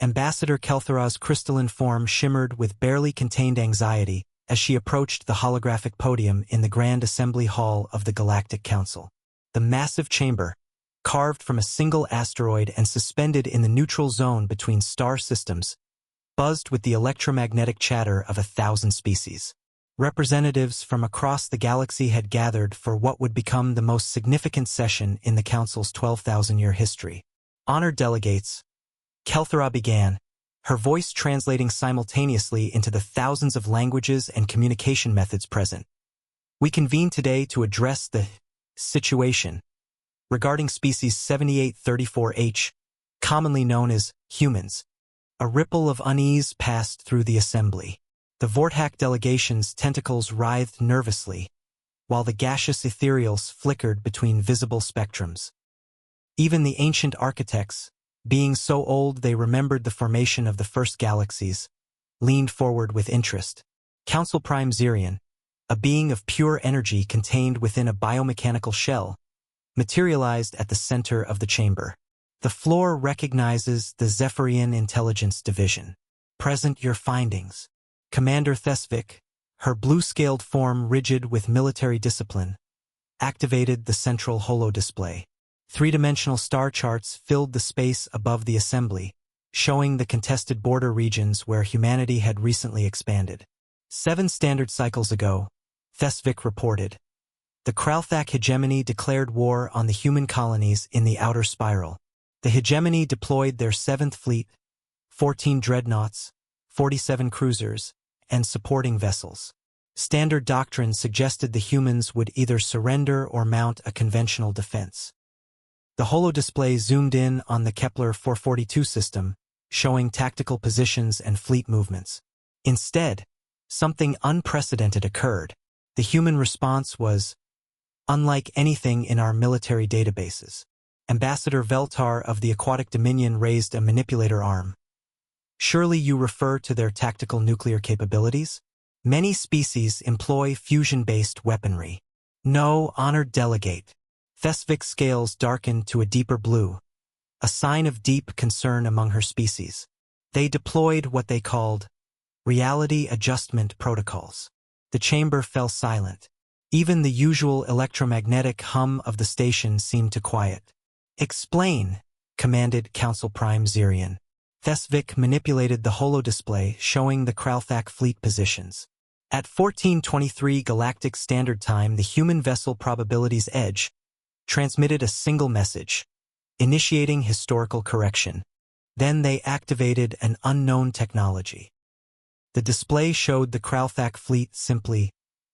Ambassador Kelthera's crystalline form shimmered with barely contained anxiety as she approached the holographic podium in the Grand Assembly Hall of the Galactic Council. The massive chamber, carved from a single asteroid and suspended in the neutral zone between star systems, buzzed with the electromagnetic chatter of 1,000 species. Representatives from across the galaxy had gathered for what would become the most significant session in the Council's 12,000-year history. Honored delegates, Kelthera began, her voice translating simultaneously into the thousands of languages and communication methods present. We convene today to address the situation regarding species 7834H, commonly known as humans. A ripple of unease passed through the assembly. The Vortak delegation's tentacles writhed nervously, while the gaseous ethereals flickered between visible spectrums. Even the ancient architects, being so old they remembered the formation of the first galaxies, leaned forward with interest. Council Prime Zirion, a being of pure energy contained within a biomechanical shell, materialized at the center of the chamber. The floor recognizes the Zephyrian Intelligence Division. Present your findings. Commander Thesvik, her blue-scaled form rigid with military discipline, activated the central holodisplay. Three-dimensional star charts filled the space above the assembly, showing the contested border regions where humanity had recently expanded. 7 standard cycles ago, Thesvik reported, the Kralthak hegemony declared war on the human colonies in the outer spiral. The hegemony deployed their 7th fleet, 14 dreadnoughts, 47 cruisers, and supporting vessels. Standard doctrine suggested the humans would either surrender or mount a conventional defense. The holodisplay zoomed in on the Kepler 442 system, showing tactical positions and fleet movements. Instead, something unprecedented occurred. The human response was unlike anything in our military databases. Ambassador Veltar of the Aquatic Dominion raised a manipulator arm. Surely you refer to their tactical nuclear capabilities? Many species employ fusion-based weaponry. No, honored delegate. Thesvik's scales darkened to a deeper blue, a sign of deep concern among her species. They deployed what they called reality adjustment protocols. The chamber fell silent. Even the usual electromagnetic hum of the station seemed to quiet. Explain, commanded Council Prime Zirion. Thesvik manipulated the holodisplay showing the Kralthak fleet positions. At 1423 Galactic Standard Time, the human vessel Probability's Edge transmitted a single message, initiating historical correction. Then they activated an unknown technology. The display showed the Kralthak fleet simply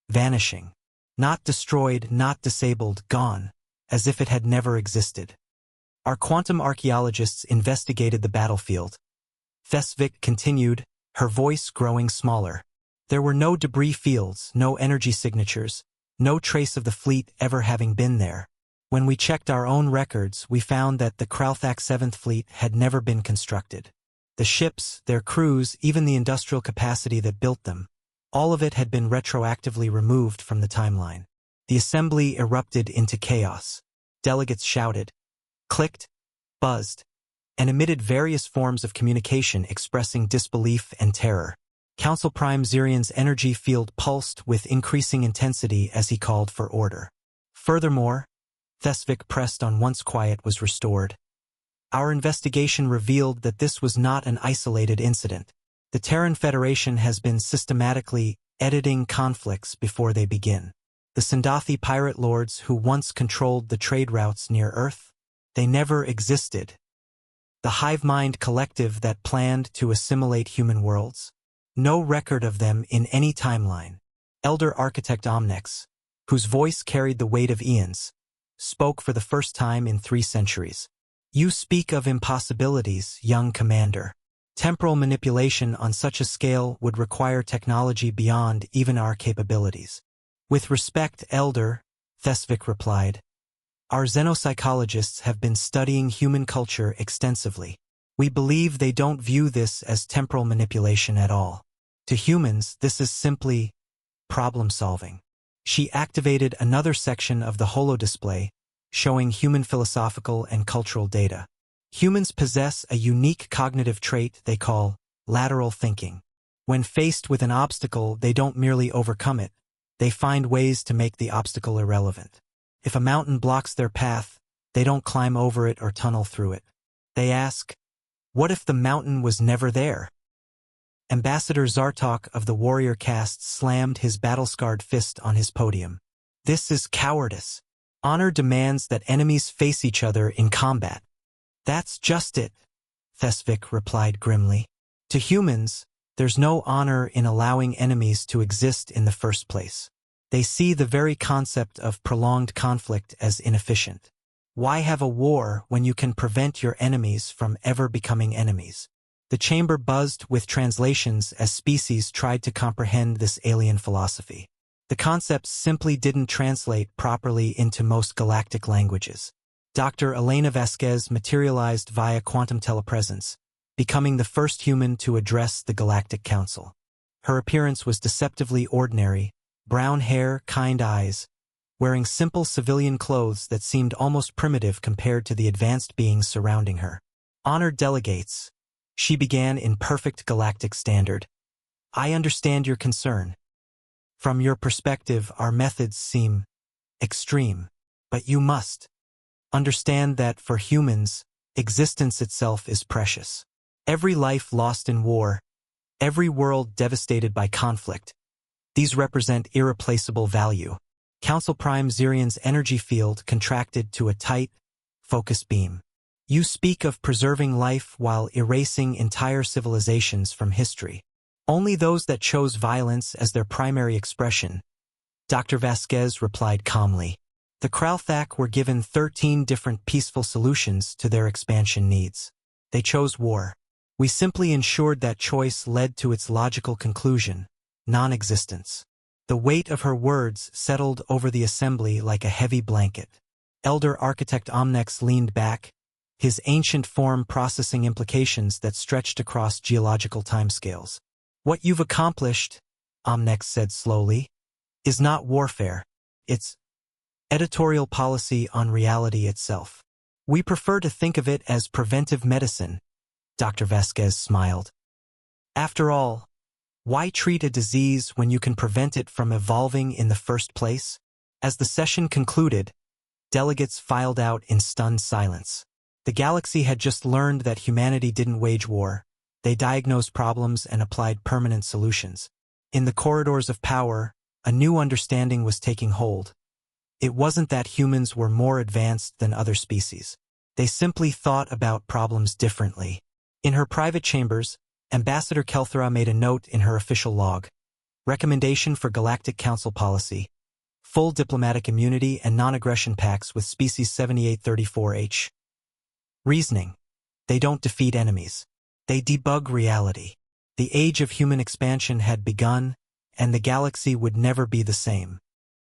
vanishing. Not destroyed, not disabled, gone, as if it had never existed. Our quantum archaeologists investigated the battlefield. Thesvik continued, her voice growing smaller. There were no debris fields, no energy signatures, no trace of the fleet ever having been there. When we checked our own records, we found that the Kralthak 7th Fleet had never been constructed. The ships, their crews, even the industrial capacity that built them, all of it had been retroactively removed from the timeline. The assembly erupted into chaos. Delegates shouted, clicked, buzzed, and emitted various forms of communication expressing disbelief and terror. Council Prime Zirion's energy field pulsed with increasing intensity as he called for order. Furthermore, Thesvik pressed on once quiet was restored. Our investigation revealed that this was not an isolated incident. The Terran Federation has been systematically editing conflicts before they begin. The Sindathi pirate lords who once controlled the trade routes near Earth, they never existed. The hive mind collective that planned to assimilate human worlds, no record of them in any timeline. Elder Architect Omnex, whose voice carried the weight of eons, spoke for the first time in 3 centuries. You speak of impossibilities, young commander. Temporal manipulation on such a scale would require technology beyond even our capabilities. With respect, Elder, Thesvik replied, our xenopsychologists have been studying human culture extensively. We believe they don't view this as temporal manipulation at all. To humans, this is simply problem-solving. She activated another section of the holodisplay, showing human philosophical and cultural data. Humans possess a unique cognitive trait they call lateral thinking. When faced with an obstacle, they don't merely overcome it, they find ways to make the obstacle irrelevant. If a mountain blocks their path, they don't climb over it or tunnel through it. They ask, what if the mountain was never there? Ambassador Zartok of the warrior caste slammed his battle-scarred fist on his podium. This is cowardice. Honor demands that enemies face each other in combat. That's just it, Thesvik replied grimly. To humans, there's no honor in allowing enemies to exist in the first place. They see the very concept of prolonged conflict as inefficient. Why have a war when you can prevent your enemies from ever becoming enemies? The chamber buzzed with translations as species tried to comprehend this alien philosophy. The concepts simply didn't translate properly into most galactic languages. Dr. Elena Vasquez materialized via quantum telepresence, becoming the first human to address the Galactic Council. Her appearance was deceptively ordinary, brown hair, kind eyes, wearing simple civilian clothes that seemed almost primitive compared to the advanced beings surrounding her. Honored delegates, she began in perfect galactic standard. I understand your concern. From your perspective, our methods seem extreme, but you must understand that for humans, existence itself is precious. Every life lost in war, every world devastated by conflict, these represent irreplaceable value. Council Prime Zirian's energy field contracted to a tight, focused beam. You speak of preserving life while erasing entire civilizations from history. Only those that chose violence as their primary expression, Dr. Vasquez replied calmly. The Kralthak were given 13 different peaceful solutions to their expansion needs. They chose war. We simply ensured that choice led to its logical conclusion, non-existence. The weight of her words settled over the assembly like a heavy blanket. Elder Architect Omnex leaned back, his ancient form processing implications that stretched across geological timescales. What you've accomplished, Omnex said slowly, is not warfare. It's editorial policy on reality itself. We prefer to think of it as preventive medicine, Dr. Vasquez smiled. After all, why treat a disease when you can prevent it from evolving in the first place? As the session concluded, delegates filed out in stunned silence. The galaxy had just learned that humanity didn't wage war. They diagnosed problems and applied permanent solutions. In the corridors of power, a new understanding was taking hold. It wasn't that humans were more advanced than other species. They simply thought about problems differently. In her private chambers, Ambassador Kelthra made a note in her official log. Recommendation for Galactic Council policy. Full diplomatic immunity and non-aggression pacts with Species 7834H. Reasoning. They don't defeat enemies. They debug reality. The age of human expansion had begun, and the galaxy would never be the same.